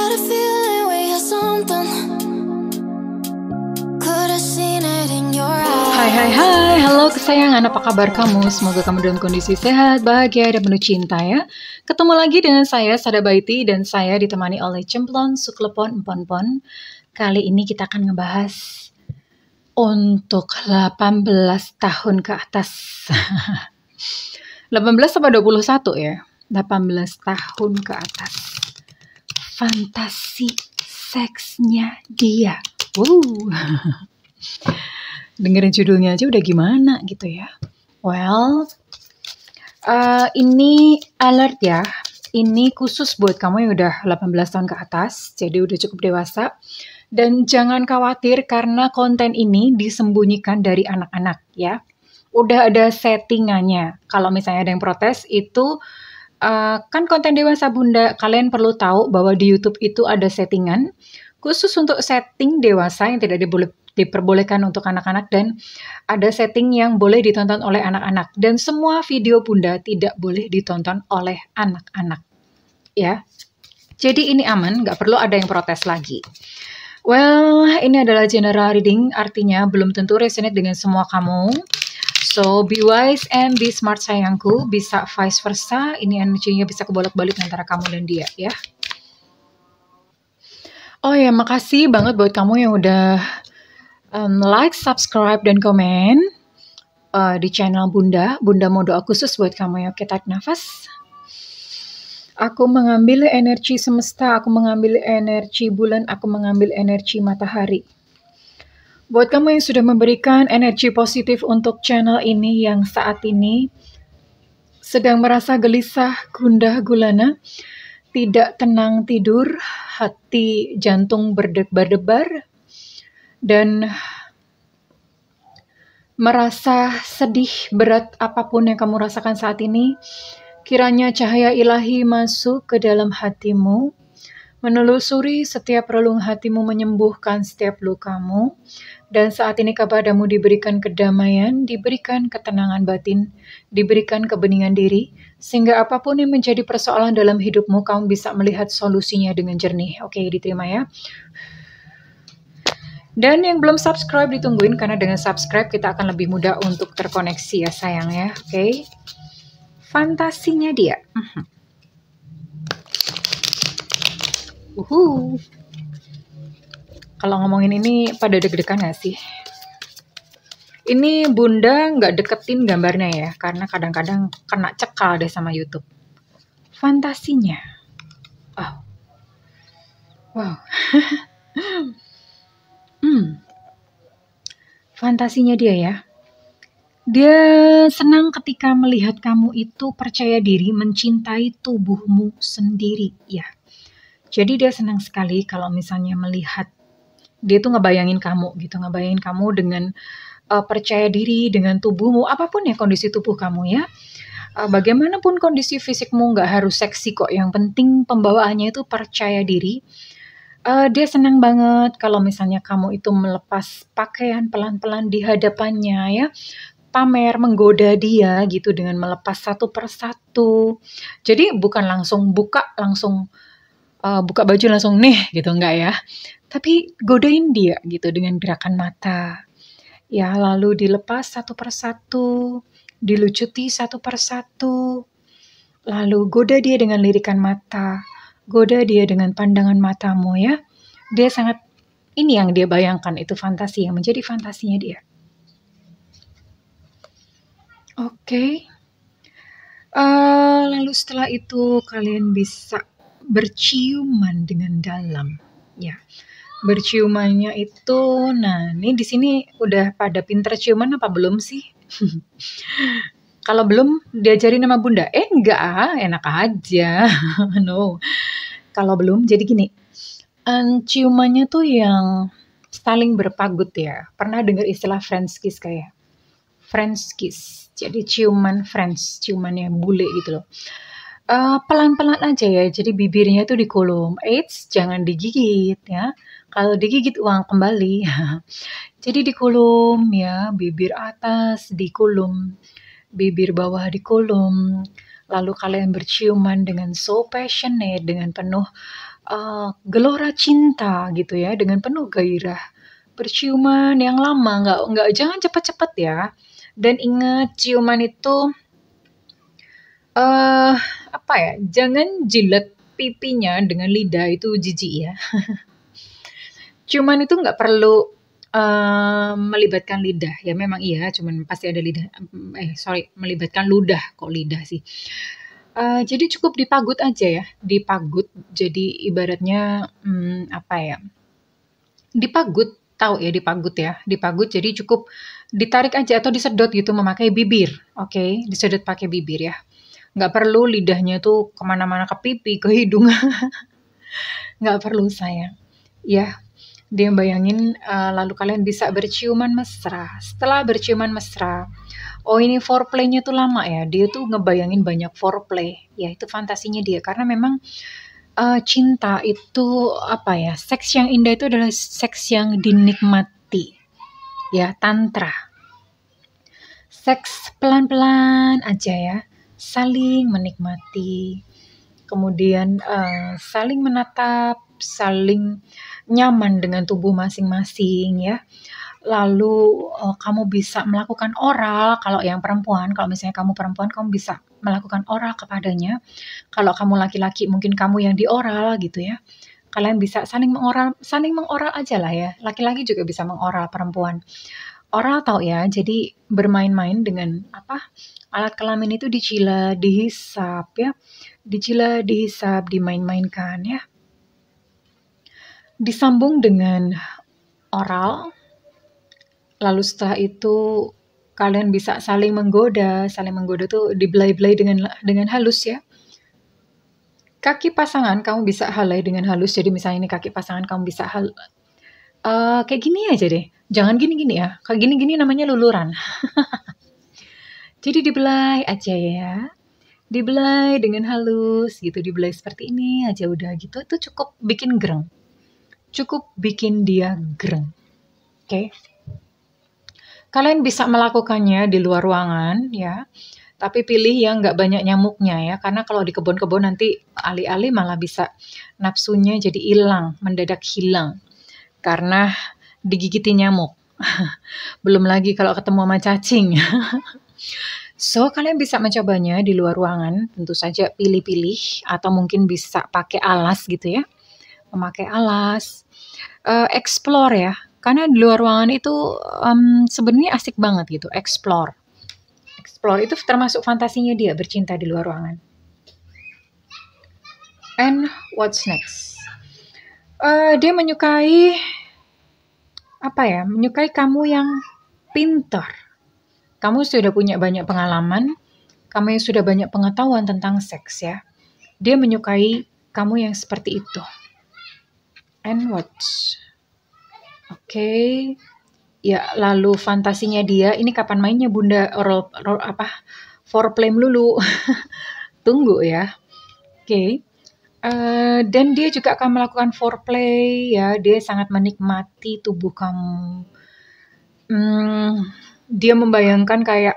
got a feeling we had something. Could have seen it in your eyes. Hai, halo kesayangan, apa kabar kamu? Semoga kamu dalam kondisi sehat, bahagia, dan penuh cinta ya. Ketemu lagi dengan saya, Sada Baiti, dan saya ditemani oleh Cemplon, Suklepon, Empon-pon. Kali ini kita akan ngebahas untuk 18 tahun ke atas. 18 sama 21 ya? 18 tahun ke atas. Fantasi seksnya dia. Wow. Dengerin judulnya aja udah gimana gitu ya. Well, ini alert ya. Ini khusus buat kamu yang udah 18 tahun ke atas, jadi udah cukup dewasa. Dan jangan khawatir karena konten ini disembunyikan dari anak-anak ya. Udah ada settingannya. Kalau misalnya ada yang protes itu kan konten dewasa bunda, kalian perlu tahu bahwa di YouTube itu ada settingan khusus untuk setting dewasa yang tidak diperbolehkan untuk anak-anak, dan ada setting yang boleh ditonton oleh anak-anak, dan semua video bunda tidak boleh ditonton oleh anak-anak ya. Jadi ini aman, nggak perlu ada yang protes lagi. Well, ini adalah general reading, artinya belum tentu resonate dengan semua kamu. So, be wise and be smart sayangku, bisa vice versa, ini energinya bisa kebolak-balik antara kamu dan dia ya. Oh ya, makasih banget buat kamu yang udah like, subscribe, dan komen di channel Bunda. Bunda mau doa khusus buat kamu ya. Oke, tarik nafas. Aku mengambil energi semesta, aku mengambil energi bulan, aku mengambil energi matahari. Buat kamu yang sudah memberikan energi positif untuk channel ini yang saat ini sedang merasa gelisah, gundah gulana, tidak tenang tidur, hati jantung berdebar-debar, dan merasa sedih berat apapun yang kamu rasakan saat ini, kiranya cahaya ilahi masuk ke dalam hatimu, menelusuri setiap relung hatimu, menyembuhkan setiap lukamu. Dan saat ini kepadamu diberikan kedamaian, diberikan ketenangan batin, diberikan kebeningan diri, sehingga apapun yang menjadi persoalan dalam hidupmu, kamu bisa melihat solusinya dengan jernih. Oke, diterima ya. Dan yang belum subscribe ditungguin, karena dengan subscribe kita akan lebih mudah untuk terkoneksi ya sayang ya. Oke. Fantasinya dia. Kalau ngomongin ini pada deg-degan gak sih? Ini bunda nggak deketin gambarnya ya, karena kadang-kadang kena cekal deh sama YouTube. Fantasinya. Oh. Wow. Fantasinya dia ya. Dia senang ketika melihat kamu itu percaya diri, mencintai tubuhmu sendiri ya. Jadi dia senang sekali kalau misalnya melihat dia tuh ngebayangin kamu gitu, ngebayangin kamu dengan percaya diri dengan tubuhmu, apapun ya kondisi tubuh kamu ya. Bagaimanapun kondisi fisikmu, nggak harus seksi kok, yang penting pembawaannya itu percaya diri. Dia senang banget kalau misalnya kamu itu melepas pakaian pelan-pelan di hadapannya ya, pamer, menggoda dia gitu dengan melepas satu persatu. Jadi bukan langsung buka, langsung buka baju langsung nih gitu, enggak ya. Tapi godain dia gitu dengan gerakan mata. Ya, lalu dilepas satu persatu, dilucuti satu persatu. Lalu goda dia dengan lirikan mata, goda dia dengan pandangan matamu ya. Dia sangat, ini yang dia bayangkan, itu fantasi yang menjadi fantasinya dia. Oke. Lalu setelah itu kalian bisa berciuman dengan dalam ya. Berciumannya itu, nah ini di sini udah pada pinter ciuman apa belum sih? Kalau belum diajarin sama bunda, enggak, enak aja. No. Kalau belum, jadi gini, ciumannya tuh yang saling berpagut ya. Pernah dengar istilah French kiss kayak? French kiss, jadi ciuman French, ciumannya bule gitu loh. Pelan-pelan aja ya, jadi bibirnya tuh dikulum. Eits, jangan digigit ya. Kalau digigit uang kembali. Jadi dikulum ya, bibir atas dikulum, bibir bawah dikulum. Lalu kalian berciuman dengan so passionate, dengan penuh gelora cinta gitu ya, dengan penuh gairah. Berciuman yang lama, nggak jangan cepet-cepet ya. Dan ingat ciuman itu eh apa ya? Jangan jilat pipinya dengan lidah, itu jijik ya. Ciuman itu nggak perlu melibatkan lidah. Ya memang iya, cuman pasti ada lidah. Melibatkan ludah, kok lidah sih. Jadi cukup dipagut aja ya, dipagut. Jadi ibaratnya apa ya? Dipagut, tahu ya dipagut ya. Dipagut jadi cukup ditarik aja atau disedot gitu memakai bibir. Oke, disedot pakai bibir ya. Nggak perlu lidahnya tuh kemana-mana, ke pipi, ke hidung. Nggak perlu sayang. Ya, dia bayangin lalu kalian bisa berciuman mesra. Setelah berciuman mesra, oh ini foreplay-nya tuh lama ya. Dia tuh ngebayangin banyak foreplay. Ya itu fantasinya dia. Karena memang cinta itu apa ya? Seks yang indah itu adalah seks yang dinikmati. Ya, tantra. Seks pelan-pelan aja ya. Saling menikmati. Kemudian saling menatap, saling nyaman dengan tubuh masing-masing ya. Lalu kamu bisa melakukan oral, kalau yang perempuan, kalau misalnya kamu perempuan, kamu bisa melakukan oral kepadanya. Kalau kamu laki-laki, mungkin kamu yang dioral gitu ya. Kalian bisa saling mengoral aja lah ya. Laki-laki juga bisa mengoral perempuan. Oral tahu ya, jadi bermain-main dengan alat kelamin itu dicila, dihisap ya. Dicila, dihisap, dimain-mainkan ya. Disambung dengan oral. Lalu setelah itu kalian bisa saling menggoda tuh dibelai-belai dengan halus ya. Kaki pasangan kamu bisa halai dengan halus. Jadi misalnya ini kaki pasangan kamu bisa kayak gini aja deh. Jangan gini-gini ya. Kayak gini-gini namanya luluran. Jadi dibelai aja ya. Dibelai dengan halus gitu. Dibelai seperti ini aja udah gitu. Itu cukup bikin gereng. Cukup bikin dia gereng. Oke. Kalian bisa melakukannya di luar ruangan ya. Tapi pilih yang nggak banyak nyamuknya ya. Karena kalau di kebun-kebun nanti alih-alih malah bisa nafsunya jadi hilang. Mendadak hilang. Karena digigiti nyamuk. Belum lagi kalau ketemu sama cacing. So, kalian bisa mencobanya di luar ruangan. Tentu saja pilih-pilih. Atau mungkin bisa pakai alas gitu ya. Memakai alas. Explore ya. Karena di luar ruangan itu sebenarnya asik banget gitu. Explore itu termasuk fantasinya dia bercinta di luar ruangan. And what's next? Dia menyukai menyukai kamu yang pintar. Kamu sudah punya banyak pengalaman, kamu yang sudah banyak pengetahuan tentang seks ya. Dia menyukai kamu yang seperti itu. And what? Oke. Ya, lalu fantasinya dia, ini kapan mainnya Bunda? Foreplay melulu. Tunggu ya. Oke. Dan dia juga akan melakukan foreplay ya. Dia sangat menikmati tubuh kamu. Dia membayangkan kayak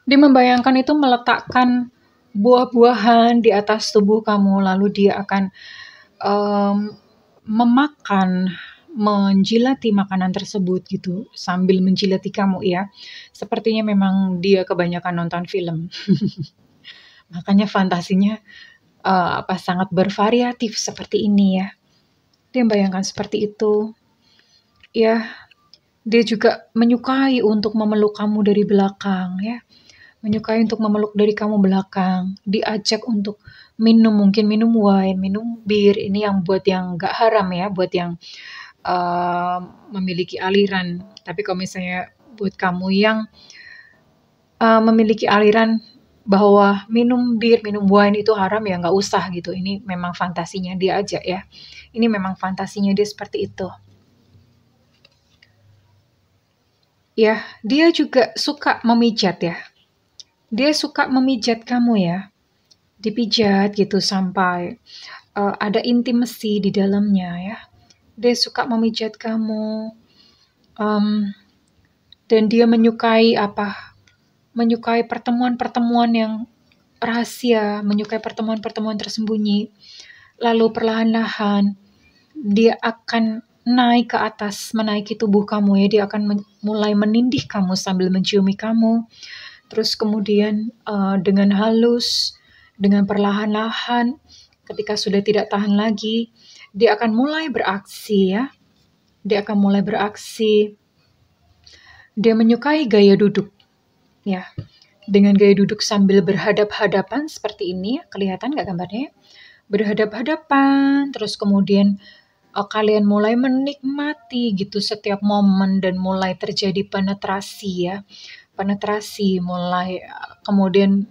dia membayangkan itu meletakkan buah-buahan di atas tubuh kamu, lalu dia akan menjilati makanan tersebut gitu sambil menjilati kamu ya. Sepertinya memang dia kebanyakan nonton film. Makanya fantasinya sangat bervariatif seperti ini ya. Dia membayangkan seperti itu. Ya, dia juga menyukai untuk memeluk kamu dari belakang ya. Menyukai untuk memeluk dari kamu belakang. Diajak untuk mungkin minum wine, minum bir. Ini yang buat yang gak haram ya, buat yang memiliki aliran. Tapi kalau misalnya buat kamu yang memiliki aliran bahwa minum bir, minum wine itu haram ya gak usah gitu. Ini memang fantasinya dia aja ya. Ini memang fantasinya dia seperti itu. Ya, dia juga suka memijat ya. Dia suka memijat kamu ya. Dipijat gitu sampai ada intimacy di dalamnya ya. Dia suka memijat kamu. Dan dia menyukai pertemuan-pertemuan yang rahasia, menyukai pertemuan-pertemuan tersembunyi. Lalu perlahan-lahan dia akan naik ke atas, menaiki tubuh kamu ya. Dia akan mulai menindih kamu sambil menciumi kamu. Terus kemudian dengan halus, dengan perlahan-lahan, ketika sudah tidak tahan lagi, dia akan mulai beraksi ya. Dia akan mulai beraksi. Dia menyukai gaya duduk ya. Dengan gaya duduk sambil berhadap-hadapan seperti ini, kelihatan nggak gambarnya? Berhadap-hadapan, terus kemudian kalian mulai menikmati gitu setiap momen dan mulai terjadi penetrasi ya. Penetrasi mulai kemudian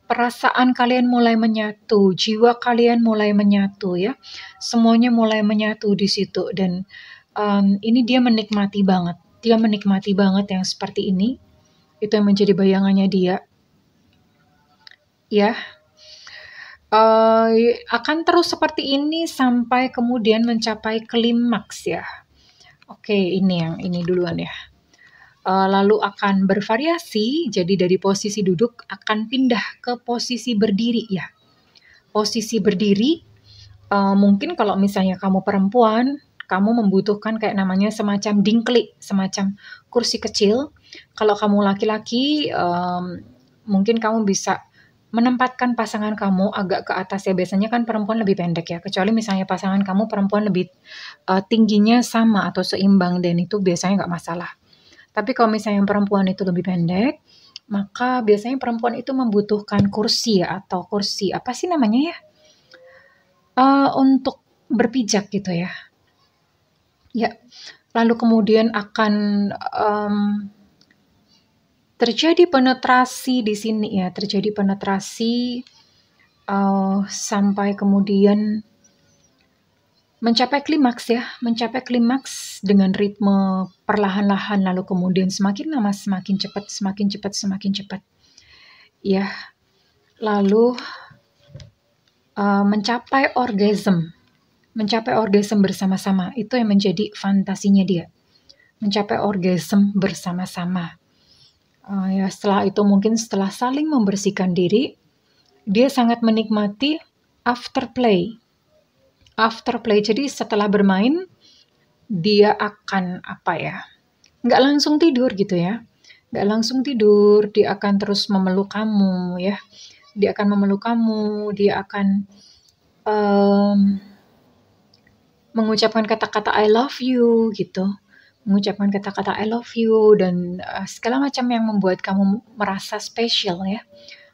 perasaan kalian mulai menyatu, jiwa kalian mulai menyatu ya. Semuanya mulai menyatu di situ dan ini dia menikmati banget. Dia menikmati banget yang seperti ini. Itu yang menjadi bayangannya dia. Ya. Akan terus seperti ini sampai kemudian mencapai klimaks ya. Oke, ini duluan ya. Lalu akan bervariasi, jadi dari posisi duduk akan pindah ke posisi berdiri ya. Posisi berdiri, mungkin kalau misalnya kamu perempuan, kamu membutuhkan kayak namanya semacam dingklik, semacam kursi kecil. Kalau kamu laki-laki, mungkin kamu bisa menempatkan pasangan kamu agak ke atas ya. Biasanya kan perempuan lebih pendek ya. Kecuali misalnya pasangan kamu perempuan lebih tingginya sama atau seimbang, dan itu biasanya nggak masalah. Tapi kalau misalnya perempuan itu lebih pendek, maka biasanya perempuan itu membutuhkan kursi ya, atau kursi apa sih namanya ya? Untuk berpijak gitu ya. Ya, lalu kemudian akan terjadi penetrasi di sini ya, terjadi penetrasi sampai kemudian mencapai klimaks ya, mencapai klimaks dengan ritme perlahan-lahan, lalu kemudian semakin lama semakin cepat, semakin cepat, semakin cepat. Ya, lalu mencapai orgasm bersama-sama, itu yang menjadi fantasinya dia. Mencapai orgasm bersama-sama. Ya, setelah itu mungkin setelah saling membersihkan diri, dia sangat menikmati afterplay. Jadi setelah bermain, dia akan nggak langsung tidur gitu ya. Nggak langsung tidur, dia akan terus memeluk kamu ya. Dia akan memeluk kamu, dia akan mengucapkan kata-kata I love you gitu. Mengucapkan kata-kata I love you dan segala macam yang membuat kamu merasa spesial ya.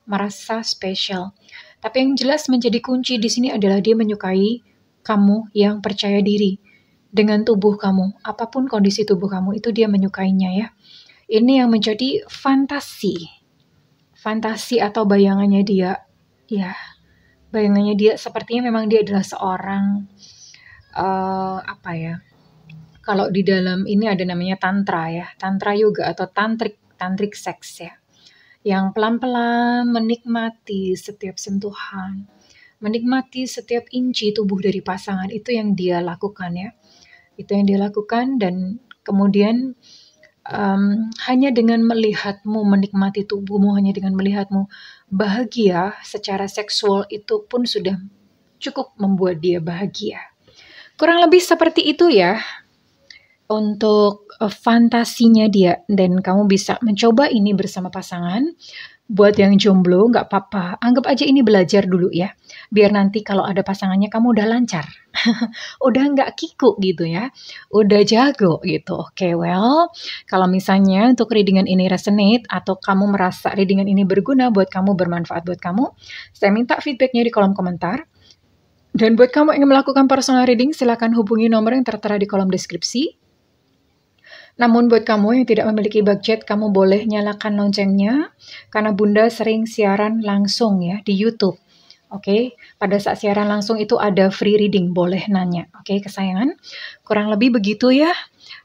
Merasa spesial. Tapi yang jelas menjadi kunci di sini adalah dia menyukai kamu yang percaya diri dengan tubuh kamu. Apapun kondisi tubuh kamu itu dia menyukainya ya. Ini yang menjadi fantasi. Fantasi atau bayangannya dia. Ya, bayangannya dia sepertinya memang dia adalah seorang kalau di dalam ini ada namanya tantra ya, tantra yoga atau tantric sex ya, yang pelan-pelan menikmati setiap sentuhan, menikmati setiap inci tubuh dari pasangan. Itu yang dia lakukan ya, itu yang dia lakukan. Dan kemudian hanya dengan melihatmu menikmati tubuhmu, hanya dengan melihatmu bahagia secara seksual, itu pun sudah cukup membuat dia bahagia. Kurang lebih seperti itu ya untuk fantasinya dia, dan kamu bisa mencoba ini bersama pasangan. Buat yang jomblo nggak apa-apa, anggap aja ini belajar dulu ya, biar nanti kalau ada pasangannya kamu udah lancar. Udah nggak kikuk gitu ya, udah jago gitu. Oke, well, kalau misalnya untuk readingan ini resonate atau kamu merasa readingan ini berguna buat kamu, bermanfaat buat kamu, saya minta feedbacknya di kolom komentar. Dan buat kamu yang ingin melakukan personal reading, silakan hubungi nomor yang tertera di kolom deskripsi. Namun buat kamu yang tidak memiliki budget, kamu boleh nyalakan loncengnya, karena Bunda sering siaran langsung ya di YouTube. Oke, pada saat siaran langsung itu ada free reading, boleh nanya. Oke, kesayangan. Kurang lebih begitu ya.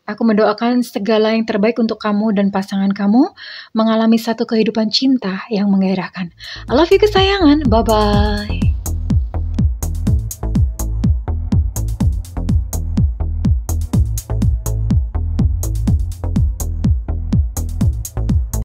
Aku mendoakan segala yang terbaik untuk kamu dan pasangan kamu mengalami satu kehidupan cinta yang menggairahkan. I love you kesayangan. Bye-bye.